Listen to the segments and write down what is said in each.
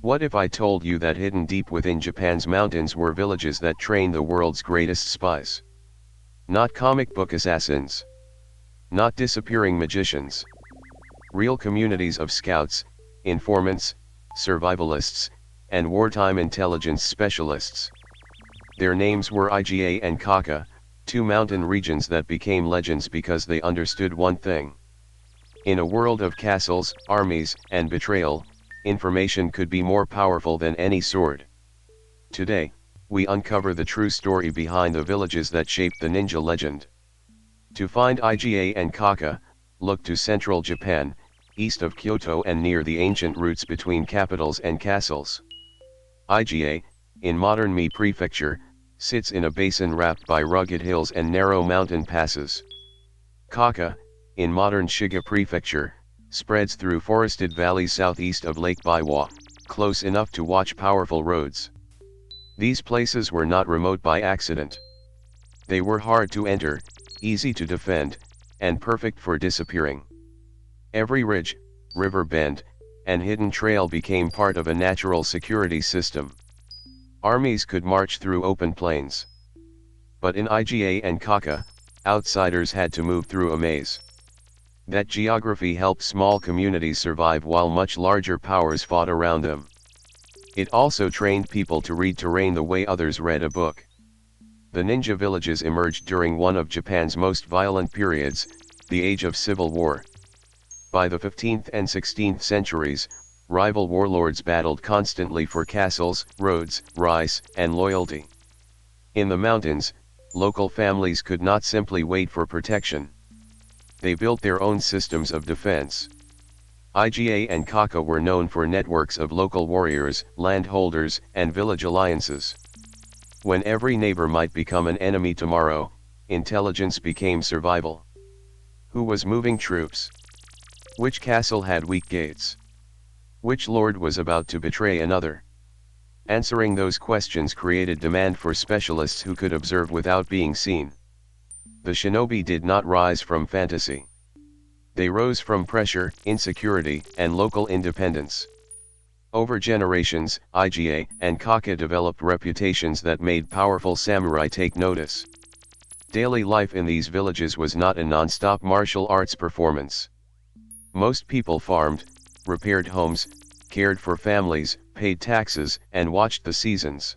What if I told you that hidden deep within Japan's mountains were villages that train the world's greatest spies? Not comic book assassins. Not disappearing magicians. Real communities of scouts, informants, survivalists, and wartime intelligence specialists. Their names were Iga and Koka, two mountain regions that became legends because they understood one thing. In a world of castles, armies, and betrayal, information could be more powerful than any sword. Today, we uncover the true story behind the villages that shaped the ninja legend. To find Iga and Koka, look to central Japan, east of Kyoto and near the ancient routes between capitals and castles. Iga, in modern Mie Prefecture, sits in a basin wrapped by rugged hills and narrow mountain passes. Koka, in modern Shiga Prefecture, spreads through forested valleys southeast of Lake Biwa, close enough to watch powerful roads. These places were not remote by accident. They were hard to enter, easy to defend, and perfect for disappearing. Every ridge, river bend, and hidden trail became part of a natural security system. Armies could march through open plains. But in Iga and Koka, outsiders had to move through a maze. That geography helped small communities survive while much larger powers fought around them. It also trained people to read terrain the way others read a book. The ninja villages emerged during one of Japan's most violent periods, the Age of Civil War. By the 15th and 16th centuries, rival warlords battled constantly for castles, roads, rice, and loyalty. In the mountains, local families could not simply wait for protection. They built their own systems of defense. Iga and Koka were known for networks of local warriors, landholders, and village alliances. When every neighbor might become an enemy tomorrow, intelligence became survival. Who was moving troops? Which castle had weak gates? Which lord was about to betray another? Answering those questions created demand for specialists who could observe without being seen. The shinobi did not rise from fantasy. They rose from pressure, insecurity, and local independence. Over generations, Iga and Koka developed reputations that made powerful samurai take notice. Daily life in these villages was not a non-stop martial arts performance. Most people farmed, repaired homes, cared for families, paid taxes, and watched the seasons.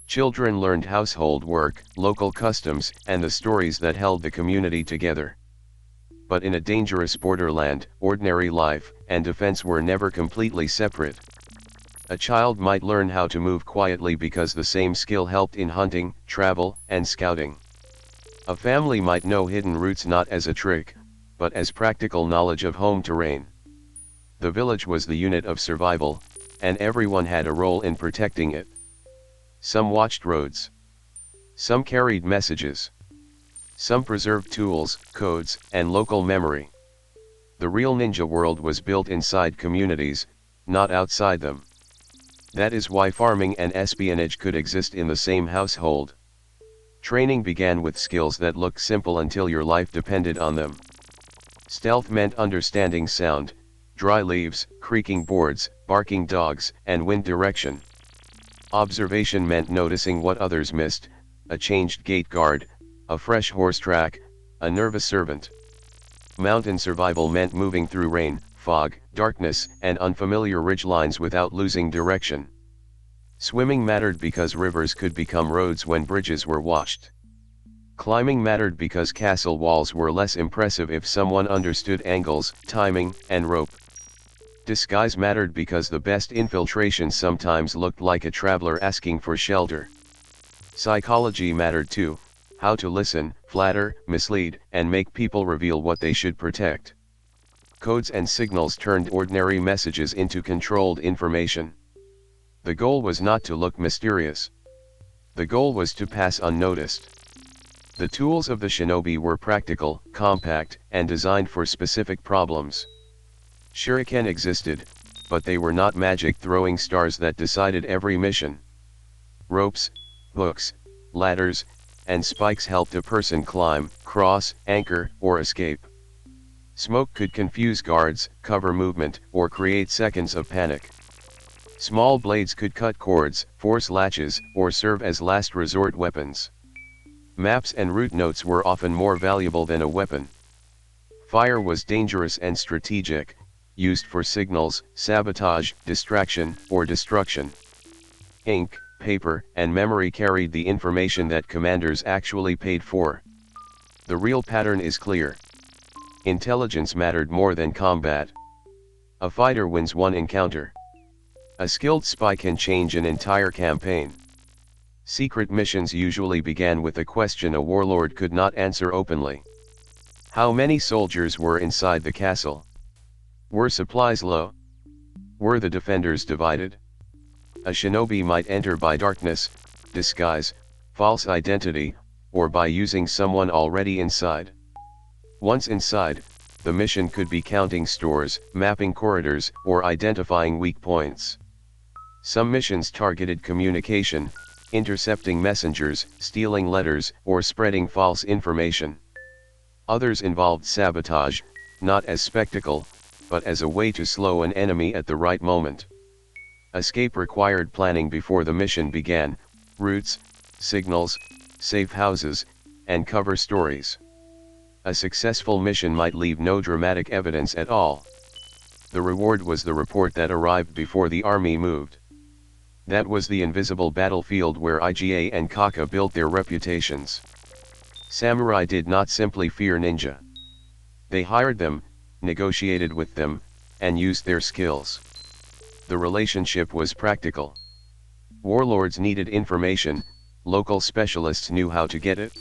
Children learned household work, local customs, and the stories that held the community together. But in a dangerous borderland, ordinary life and defense were never completely separate. A child might learn how to move quietly because the same skill helped in hunting, travel, and scouting. A family might know hidden routes not as a trick, but as practical knowledge of home terrain. The village was the unit of survival, and everyone had a role in protecting it. Some watched roads. Some carried messages. Some preserved tools, codes, and local memory. The real ninja world was built inside communities, not outside them. That is why farming and espionage could exist in the same household. Training began with skills that looked simple until your life depended on them. Stealth meant understanding sound, dry leaves, creaking boards, barking dogs, and wind direction. Observation meant noticing what others missed, a changed gate guard, a fresh horse track, a nervous servant. Mountain survival meant moving through rain, fog, darkness, and unfamiliar ridgelines without losing direction. Swimming mattered because rivers could become roads when bridges were washed. Climbing mattered because castle walls were less impressive if someone understood angles, timing, and rope. Disguise mattered because the best infiltration sometimes looked like a traveler asking for shelter. Psychology mattered too, how to listen, flatter, mislead, and make people reveal what they should protect. Codes and signals turned ordinary messages into controlled information. The goal was not to look mysterious. The goal was to pass unnoticed. The tools of the shinobi were practical, compact, and designed for specific problems. Shuriken existed, but they were not magic-throwing stars that decided every mission. Ropes, hooks, ladders, and spikes helped a person climb, cross, anchor, or escape. Smoke could confuse guards, cover movement, or create seconds of panic. Small blades could cut cords, force latches, or serve as last resort weapons. Maps and route notes were often more valuable than a weapon. Fire was dangerous and strategic, used for signals, sabotage, distraction, or destruction. Ink, paper, and memory carried the information that commanders actually paid for. The real pattern is clear. Intelligence mattered more than combat. A fighter wins one encounter. A skilled spy can change an entire campaign. Secret missions usually began with a question a warlord could not answer openly. How many soldiers were inside the castle? Were supplies low? Were the defenders divided? A shinobi might enter by darkness, disguise, false identity, or by using someone already inside. Once inside, the mission could be counting stores, mapping corridors, or identifying weak points. Some missions targeted communication, intercepting messengers, stealing letters, or spreading false information. Others involved sabotage, not as spectacle, but as a way to slow an enemy at the right moment. Escape required planning before the mission began, routes, signals, safe houses, and cover stories. A successful mission might leave no dramatic evidence at all. The reward was the report that arrived before the army moved. That was the invisible battlefield where Iga and Koka built their reputations. Samurai did not simply fear ninja. They hired them, negotiated with them, and used their skills. The relationship was practical. Warlords needed information, local specialists knew how to get it.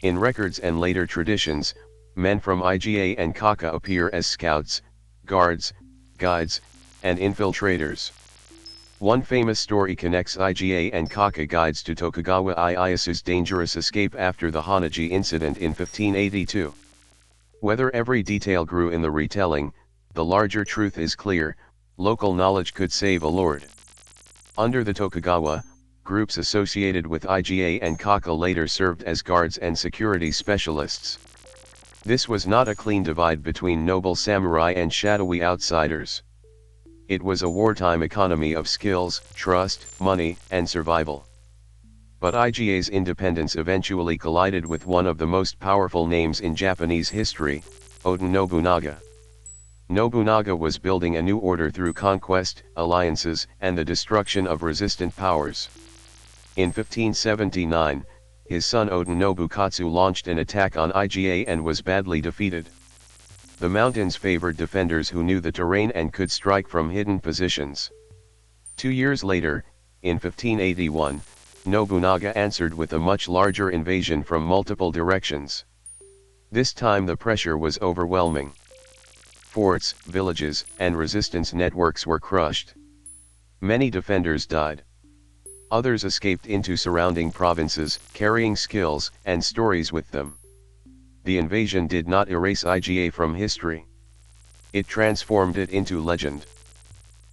In records and later traditions, men from Iga and Koka appear as scouts, guards, guides, and infiltrators. One famous story connects Iga and Koka guides to Tokugawa Ieyasu's dangerous escape after the Hanaji incident in 1582. Whether every detail grew in the retelling, the larger truth is clear: local knowledge could save a lord. Under the Tokugawa, groups associated with Iga and Koka later served as guards and security specialists. This was not a clean divide between noble samurai and shadowy outsiders. It was a wartime economy of skills, trust, money, and survival. But Iga's independence eventually collided with one of the most powerful names in Japanese history, Oda Nobunaga. Nobunaga was building a new order through conquest, alliances, and the destruction of resistant powers. In 1579, his son Oda Nobukatsu launched an attack on Iga and was badly defeated. The mountains favored defenders who knew the terrain and could strike from hidden positions. 2 years later, in 1581, Nobunaga answered with a much larger invasion from multiple directions. This time the pressure was overwhelming. Forts, villages, and resistance networks were crushed. Many defenders died. Others escaped into surrounding provinces, carrying skills and stories with them. The invasion did not erase Iga from history. It transformed it into legend.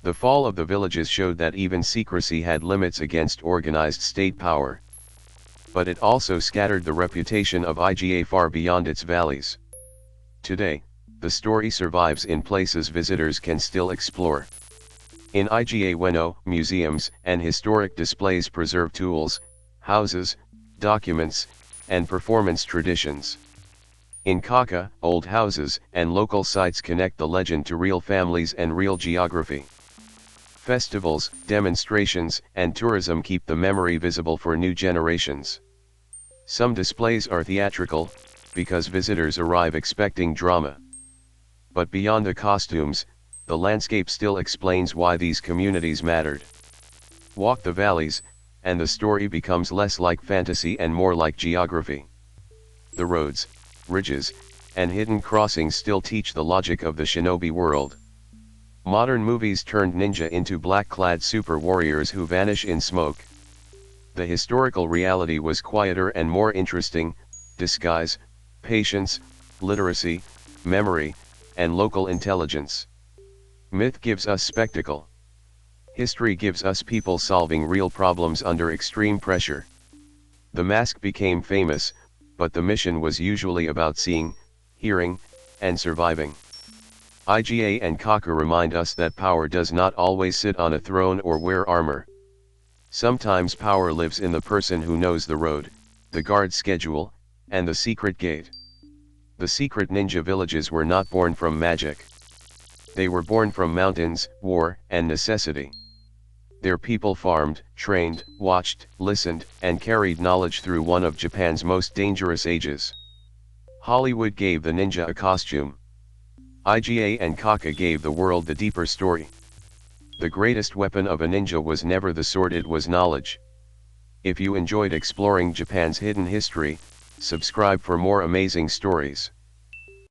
The fall of the villages showed that even secrecy had limits against organized state power. But it also scattered the reputation of Iga far beyond its valleys. Today, the story survives in places visitors can still explore. In Iga Ueno, museums and historic displays preserve tools, houses, documents, and performance traditions. In Koka, old houses and local sites connect the legend to real families and real geography. Festivals, demonstrations, and tourism keep the memory visible for new generations. Some displays are theatrical, because visitors arrive expecting drama. But beyond the costumes, the landscape still explains why these communities mattered. Walk the valleys, and the story becomes less like fantasy and more like geography. The roads, ridges, and hidden crossings still teach the logic of the shinobi world. Modern movies turned ninja into black-clad super warriors who vanish in smoke. The historical reality was quieter and more interesting: disguise, patience, literacy, memory, and local intelligence. Myth gives us spectacle. History gives us people solving real problems under extreme pressure. The mask became famous, but the mission was usually about seeing, hearing, and surviving. Iga and Koka remind us that power does not always sit on a throne or wear armor. Sometimes power lives in the person who knows the road, the guard schedule, and the secret gate. The secret ninja villages were not born from magic. They were born from mountains, war, and necessity. Their people farmed, trained, watched, listened, and carried knowledge through one of Japan's most dangerous ages. Hollywood gave the ninja a costume. Iga and Koka gave the world the deeper story. The greatest weapon of a ninja was never the sword, it was knowledge. If you enjoyed exploring Japan's hidden history, subscribe for more amazing stories.